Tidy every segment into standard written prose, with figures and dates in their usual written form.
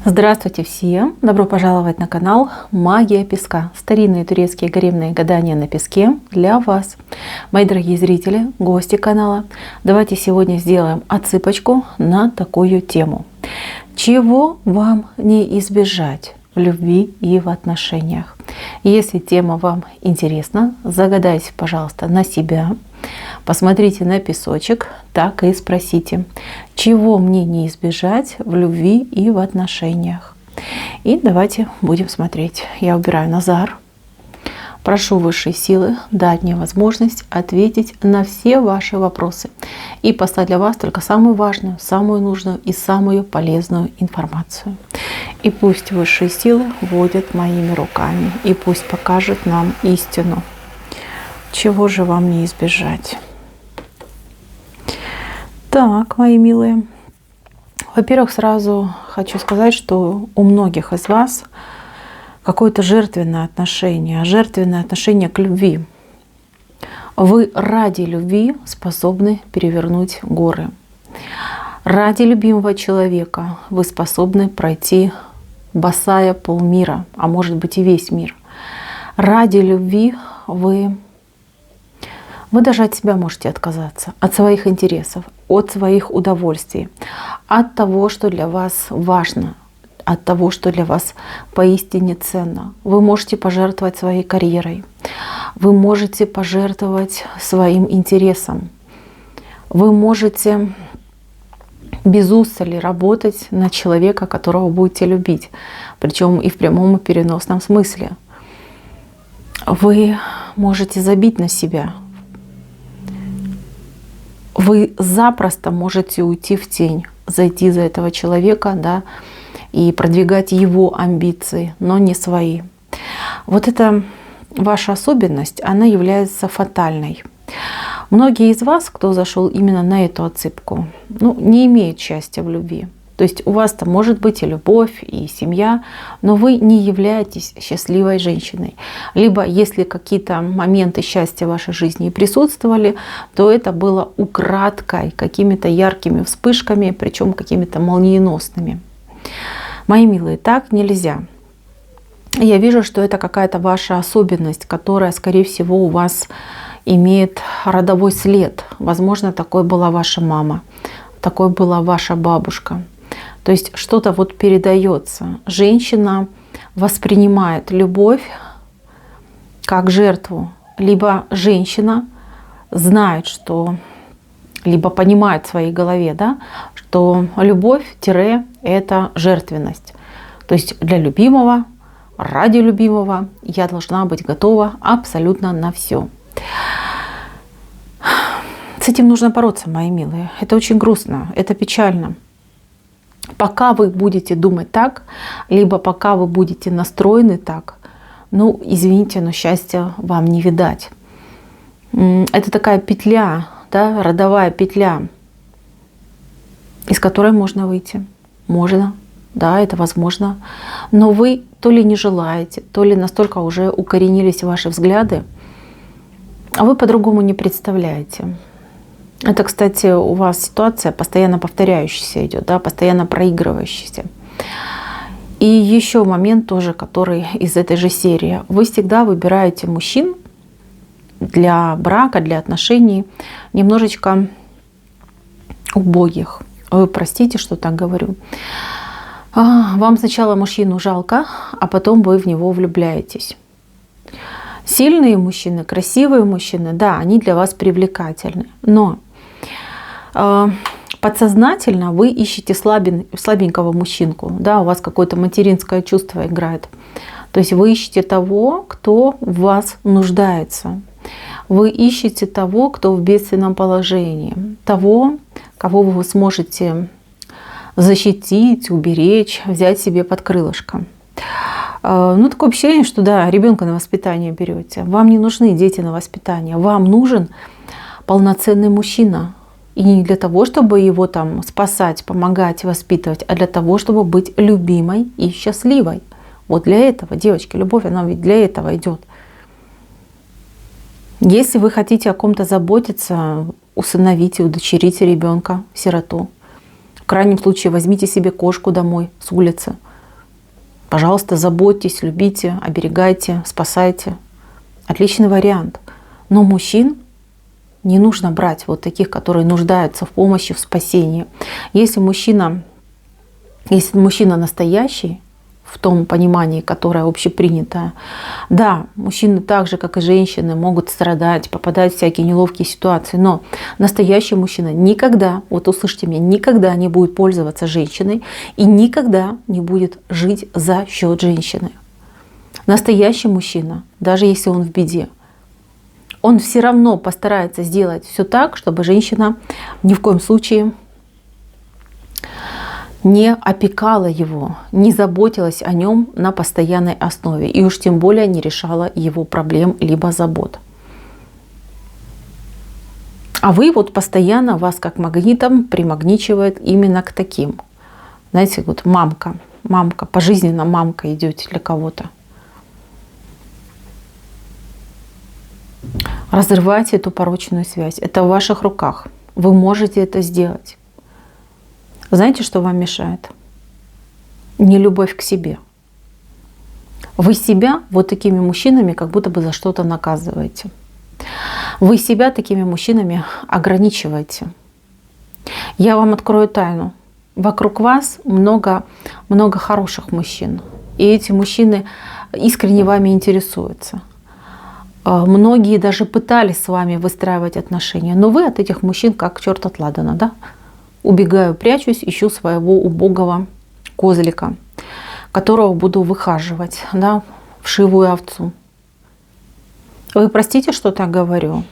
Здравствуйте всем! Добро пожаловать на канал Магия Песка. Старинные турецкие гаремные гадания на песке для вас. Мои дорогие зрители, гости канала, давайте сегодня сделаем отсыпочку на такую тему. Чего вам не избежать в любви и в отношениях? Если тема вам интересна, загадайте, пожалуйста, на себя. Посмотрите на песочек, так и спросите, чего мне не избежать в любви и в отношениях. И давайте будем смотреть. Я убираю Назар. Прошу высшие силы дать мне возможность ответить на все ваши вопросы и послать для вас только самую важную, самую нужную и самую полезную информацию. И пусть высшие силы водят моими руками, и пусть покажет нам истину. Чего же вам не избежать? Так, мои милые. Во-первых, сразу хочу сказать, что у многих из вас какое-то жертвенное отношение к любви. Вы ради любви способны перевернуть горы. Ради любимого человека вы способны пройти босая полмира, а может быть и весь мир. Ради любви вы даже от себя можете отказаться, от своих интересов, от своих удовольствий, от того, что для вас важно, от того, что для вас поистине ценно. Вы можете пожертвовать своей карьерой, вы можете пожертвовать своим интересом, вы можете без устали работать на человека, которого будете любить, причем и в прямом и переносном смысле. Вы можете забить на себя. Вы запросто можете уйти в тень, зайти за этого человека, да, и продвигать его амбиции, но не свои. Вот эта ваша особенность, она является фатальной. Многие из вас, кто зашел именно на эту отсыпку, не имеют счастья в любви. То есть у вас-то может быть и любовь, и семья, но вы не являетесь счастливой женщиной. Либо если какие-то моменты счастья в вашей жизни присутствовали, то это было украдкой, какими-то яркими вспышками, причем какими-то молниеносными. Мои милые, так нельзя. Я вижу, что это какая-то ваша особенность, которая, скорее всего, у вас имеет родовой след. Возможно, такой была ваша мама, такой была ваша бабушка. То есть что-то вот передается. Женщина воспринимает любовь как жертву. Либо женщина знает, что, либо понимает в своей голове, да, что любовь – это жертвенность. То есть для любимого, ради любимого я должна быть готова абсолютно на все. С этим нужно бороться, мои милые. Это очень грустно, это печально. Пока вы будете думать так, либо пока вы будете настроены так, извините, но счастья вам не видать. Это такая петля, да, родовая петля, из которой можно выйти. Можно, да, это возможно. Но вы то ли не желаете, то ли настолько уже укоренились ваши взгляды, а вы по-другому не представляете. Это, кстати, у вас ситуация постоянно повторяющаяся идет, да, постоянно проигрывающаяся. И еще момент тоже, который из этой же серии. Вы всегда выбираете мужчин для брака, для отношений немножечко убогих. Вы простите, что так говорю. Вам сначала мужчину жалко, а потом вы в него влюбляетесь. Сильные мужчины, красивые мужчины, да, они для вас привлекательны. Но подсознательно вы ищете слабенького мужчинку, да, у вас какое-то материнское чувство играет. То есть вы ищете того, кто в вас нуждается. Вы ищете того, кто в бедственном положении. Того, кого вы сможете защитить, уберечь, взять себе под крылышко. Такое ощущение, что да, ребенка на воспитание берете. Вам не нужны дети на воспитание. Вам нужен полноценный мужчина. И не для того, чтобы его там спасать, помогать, воспитывать, а для того, чтобы быть любимой и счастливой. Вот для этого, девочки, любовь, она ведь для этого идет. Если вы хотите о ком-то заботиться, усыновите, удочерите ребенка, сироту. В крайнем случае возьмите себе кошку домой с улицы. Пожалуйста, заботьтесь, любите, оберегайте, спасайте. Отличный вариант. Но мужчин не нужно брать вот таких, которые нуждаются в помощи, в спасении. Если мужчина настоящий, в том понимании, которое общепринятое, да, мужчины так же, как и женщины, могут страдать, попадать в всякие неловкие ситуации, но настоящий мужчина никогда, вот услышьте меня, никогда не будет пользоваться женщиной и никогда не будет жить за счет женщины. Настоящий мужчина, даже если он в беде, он все равно постарается сделать все так, чтобы женщина ни в коем случае не опекала его, не заботилась о нем на постоянной основе и уж тем более не решала его проблем либо забот. А вы вот постоянно, вас как магнитом примагничивает именно к таким. Знаете, вот мамка, пожизненно мамка идете для кого-то. Разрывайте эту порочную связь. Это в ваших руках. Вы можете это сделать. Знаете, что вам мешает? Нелюбовь к себе. Вы себя вот такими мужчинами как будто бы за что-то наказываете. Вы себя такими мужчинами ограничиваете. Я вам открою тайну. Вокруг вас много хороших мужчин. И эти мужчины искренне вами интересуются. Многие даже пытались с вами выстраивать отношения. Но вы от этих мужчин как черт от ладана, да? Убегаю, прячусь, ищу своего убогого козлика, которого буду выхаживать, да, вшивую овцу. Вы простите, что так говорю,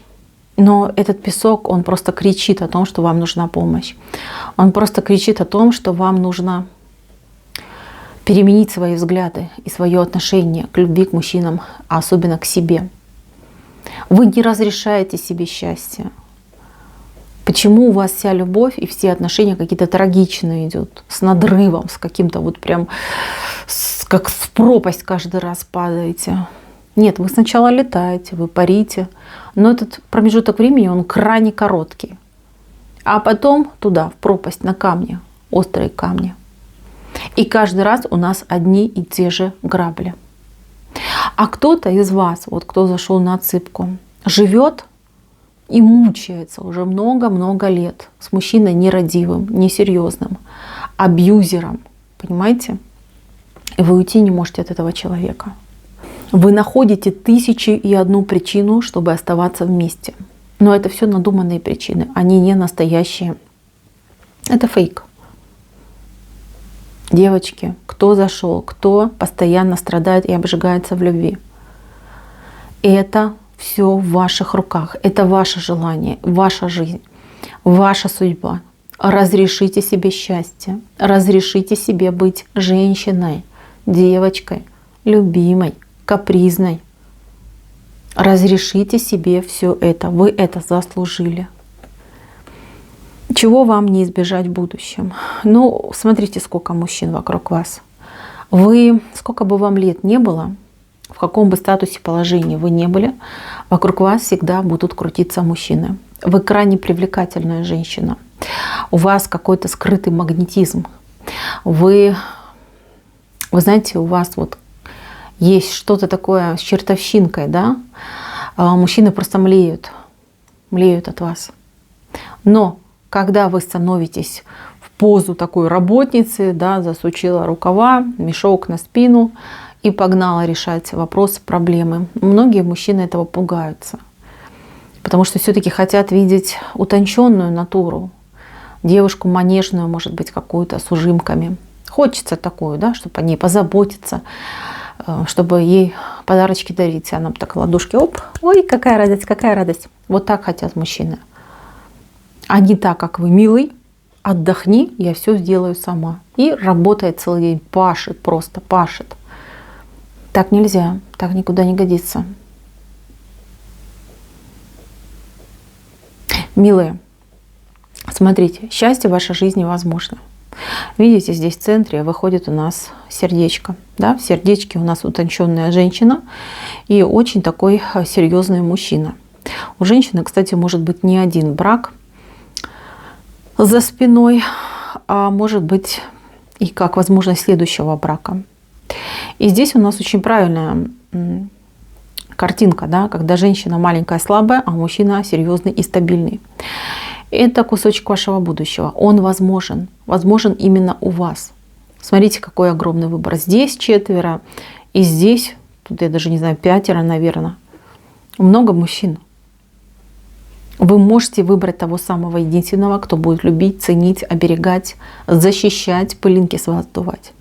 но этот песок, он просто кричит о том, что вам нужна помощь. Он просто кричит о том, что вам нужно переменить свои взгляды и свое отношение к любви к мужчинам, а особенно к себе. Вы не разрешаете себе счастье. Почему у вас вся любовь и все отношения какие-то трагичные идут, с надрывом, с каким-то вот прям, как в пропасть каждый раз падаете? Нет, вы сначала летаете, вы парите, но этот промежуток времени, он крайне короткий. А потом туда, в пропасть, на камни, острые камни. И каждый раз у нас одни и те же грабли. А кто-то из вас, вот кто зашел на отсыпку, живет и мучается уже много-много лет с мужчиной нерадивым, несерьезным, абьюзером. Понимаете? И вы уйти не можете от этого человека. Вы находите 1001 причину, чтобы оставаться вместе. Но это все надуманные причины. Они не настоящие. Это фейк. Девочки, кто зашел, кто постоянно страдает и обжигается в любви. Это все в ваших руках. Это ваше желание, ваша жизнь, ваша судьба. Разрешите себе счастье. Разрешите себе быть женщиной, девочкой, любимой, капризной. Разрешите себе все это. Вы это заслужили. Чего вам не избежать в будущем? Ну, смотрите, сколько мужчин вокруг вас. Вы, сколько бы вам лет не было, в каком бы статусе, положении вы не были, вокруг вас всегда будут крутиться мужчины. Вы крайне привлекательная женщина. У вас какой-то скрытый магнетизм. Вы знаете, у вас вот есть что-то такое с чертовщинкой, да? Мужчины просто млеют от вас. Но когда вы становитесь в позу такой работницы, да, засучила рукава, мешок на спину и погнала решать вопросы, проблемы. Многие мужчины этого пугаются, потому что все-таки хотят видеть утонченную натуру, девушку манежную, может быть, какую-то с ужимками. Хочется такую, да, чтобы о ней позаботиться, чтобы ей подарочки дарить. Она так ладошки, оп, ой, какая радость, какая радость. Вот так хотят мужчины. А не так, как вы, милый, отдохни, я все сделаю сама. И работает целый день, пашет, просто пашет. Так нельзя, так никуда не годится. Милые, смотрите, счастье в вашей жизни возможно. Видите, здесь в центре выходит у нас сердечко. Да? В сердечке у нас утонченная женщина и очень такой серьезный мужчина. У женщины, кстати, может быть не один брак за спиной, а может быть и как возможность следующего брака. И здесь у нас очень правильная картинка, да, когда женщина маленькая, слабая, а мужчина серьезный и стабильный. Это кусочек вашего будущего. Он возможен. Возможен именно у вас. Смотрите, какой огромный выбор. Здесь 4, и здесь, тут я даже не знаю, 5, наверное. Много мужчин. Вы можете выбрать того самого единственного, кто будет любить, ценить, оберегать, защищать, пылинки с вас сдувать.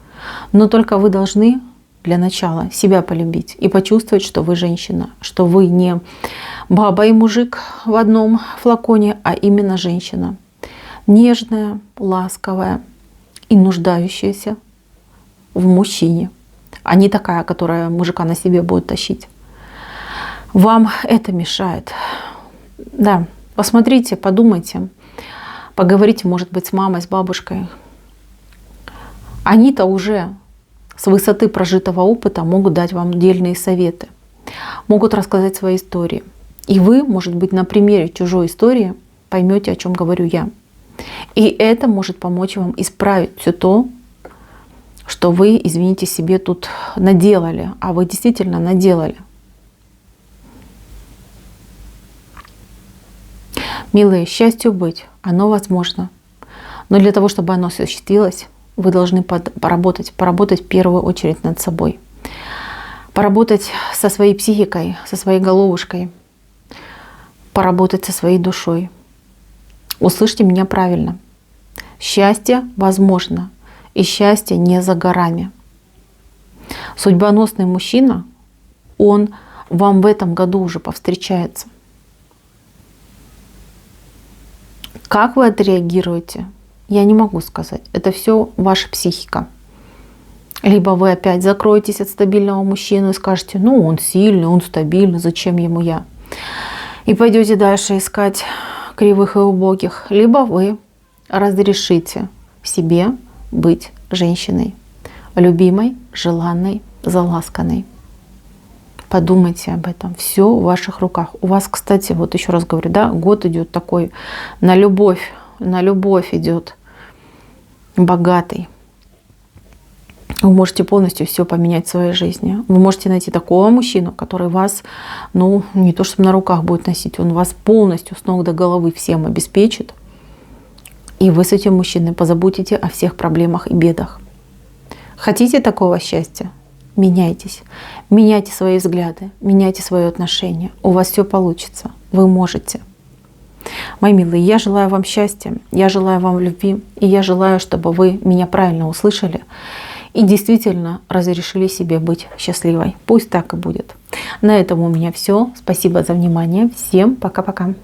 Но только вы должны для начала себя полюбить и почувствовать, что вы женщина, что вы не баба и мужик в одном флаконе, а именно женщина. Нежная, ласковая и нуждающаяся в мужчине, а не такая, которая мужика на себе будет тащить. Вам это мешает. Да, посмотрите, подумайте, поговорите, может быть, с мамой, с бабушкой. Они-то уже с высоты прожитого опыта могут дать вам дельные советы, могут рассказать свои истории. И вы, может быть, на примере чужой истории поймете, о чем говорю я. И это может помочь вам исправить все то, что вы, извините, себе тут наделали, а вы действительно наделали. Милые, счастью быть, оно возможно. Но для того, чтобы оно осуществилось, вы должны поработать в первую очередь над собой. Поработать со своей психикой, со своей головушкой, поработать со своей душой. Услышьте меня правильно. Счастье возможно, и счастье не за горами. Судьбоносный мужчина, он вам в этом году уже повстречается. Как вы отреагируете, я не могу сказать. Это все ваша психика. Либо вы опять закроетесь от стабильного мужчины и скажете, ну он сильный, он стабильный, зачем ему я? И пойдете дальше искать кривых и убогих. Либо вы разрешите себе быть женщиной. Любимой, желанной, заласканной. Подумайте об этом. Все в ваших руках. У вас, кстати, вот еще раз говорю, да, год идет такой на любовь идет богатый. Вы можете полностью все поменять в своей жизни. Вы можете найти такого мужчину, который вас, ну, не то чтобы на руках будет носить, он вас полностью с ног до головы всем обеспечит. И вы с этим мужчиной позаботите о всех проблемах и бедах. Хотите такого счастья? Меняйтесь. Меняйте свои взгляды, меняйте свое отношение. У вас все получится. Вы можете. Мои милые, я желаю вам счастья, я желаю вам любви, и я желаю, чтобы вы меня правильно услышали и действительно разрешили себе быть счастливой. Пусть так и будет. На этом у меня все. Спасибо за внимание. Всем пока-пока.